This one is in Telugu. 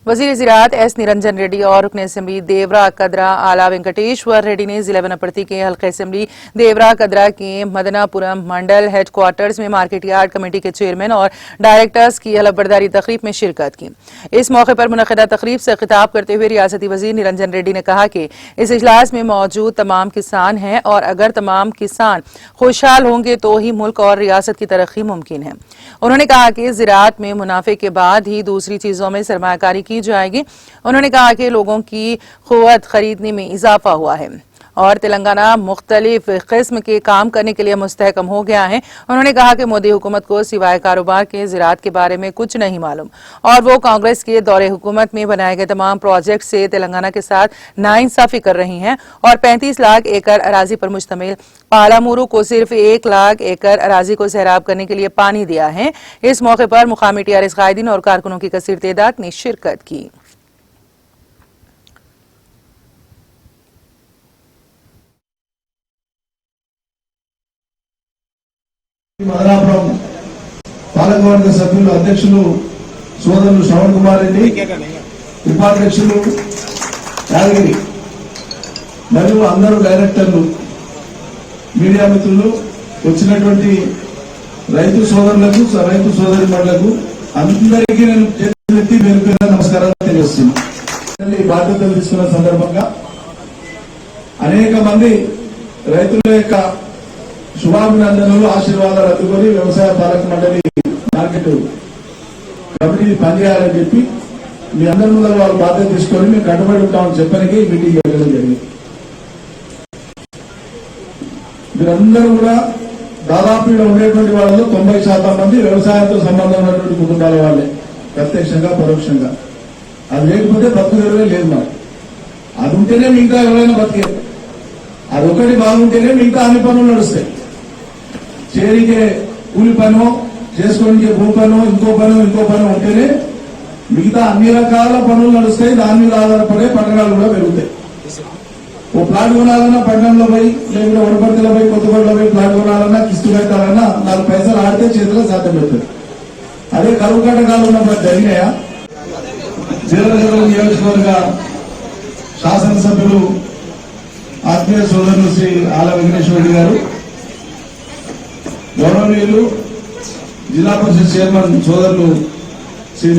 वजीर ज़राअत एस निरंजन रेड्डी और रुकन असेंबली देवरा कदरा आला वेंकटेश्वर रेड्डी ने जिला वनप्रति के हल्के असेंबली देवरा कदरा के मदनापुरम मंडल हेडक्वार्टर्स में मार्केट यार्ड कमेटी के चेयरमैन और डायरेक्टर्स की अलबरदारी तकरीब में शिरकत की। इस मौके पर मुनक़िदा तकरीब से खिताब करते हुए रियासती वजीर निरंजन रेड्डी ने कहा कि इस इजलास में मौजूद तमाम किसान हैं और अगर तमाम किसान खुशहाल होंगे तो ही मुल्क और रियासत की तरक्की मुमकिन है। उन्होंने कहा कि ज़राअत में मुनाफे के बाद ही दूसरी चीजों में सरमायाकारी की जाएगी। उन्होंने कहा कि लोगों की क़ुव्वत खरीदने में इजाफा हुआ है और तेलंगाना मुख्तलिफ किस्म के काम करने के लिए मुस्तहकम हो गया है। उन्होंने कहा कि मोदी हुकूमत को सिवाय कारोबार के ज़राअत के बारे में कुछ नहीं मालूम और वो कांग्रेस के दौरे हुकूमत में बनाए गए तमाम प्रोजेक्ट से तेलंगाना के साथ नाइंसाफी कर रही हैं और 35 लाख एकड़ अराजी पर मुश्तमिल पालामुरू को सिर्फ 1 लाख एकड़ अराजी को सैराब करने के लिए पानी दिया है। इस मौके पर मुकामी टीआरएस कायदीन और कारकुनों की कसीर तादाद ने शिरकत की। మదనాపురం పాలకవర్గ సభ్యులు అధ్యక్షులు సోదరులు శ్రవణ్ కుమార్ రెడ్డి, ఉపాధ్యక్షులు యాదగిరి మరియు అందరూ డైరెక్టర్లు, మీడియా మిత్రులు, వచ్చినటువంటి రైతు సోదరులకు, రైతు సోదరిమణులకు అందరికీ నేను చేతులెత్తి పేరు పేరున నమస్కారాలు తెలియజేస్తున్నాను। బాధ్యతలు తీసుకున్న సందర్భంగా అనేక మంది రైతుల యొక్క శుభాభినందనలు, ఆశీర్వాదాలు అందుకొని వ్యవసాయ పాలక మండలి మార్కెట్ కమిటీ పనిచేయాలని చెప్పి మీ అందరి ముందర వాళ్ళు బాధ్యత తీసుకొని మేము కట్టుబడి ఉంటామని చెప్పడానికి మీటింగ్ పెట్టడం జరిగింది। మీరందరూ కూడా దాదాపు ఇక్కడ ఉండేటువంటి వాళ్ళలో 90% మంది వ్యవసాయంతో సంబంధం ఉన్నటువంటి కుటుంబాల వాళ్ళే, ప్రత్యక్షంగా పరోక్షంగా। అది లేకపోతే బతుకుదెరువే లేదు మాకు। అది ఉంటేనే మిగతా ఎవరైనా బతికే, అది ఒకటి బాగుంటేనే మిగతా అన్ని పనులు నడుస్తాయి। చేరికే కూలి పనో, చేసుకోనికే భూ పనో, ఇంకో పనో ఉంటేనే మిగతా అన్ని రకాల పనులు నడుస్తాయి। దాని మీద ఆధారపడే పట్టణాలు కూడా పెరుగుతాయి। ఓ ప్లాట్ కొనాలన్నా పట్టణంలో పోయి, లేకపోతే వడపర్తిలో పోయి, కొత్తగూడలో పోయి ప్లాట్ కొనాలన్నా, కిస్తు పెట్టాలన్నా 4 పైసలు ఆడితే చేతిలో సాధ్యం పెడుతుంది। అదే కరువు కటకాలు ఉన్నప్పుడు జరిగినాయా? జీలగల నియోజకవర్గ శాసనసభ్యులు ఆత్మీయ సోదరులు శ్రీ ఆల వెంకటేశ్వర రెడ్డి గారు, గౌరవనీయులు జిల్లా పరిషత్ చైర్మన్ సోదరులు శ్రీ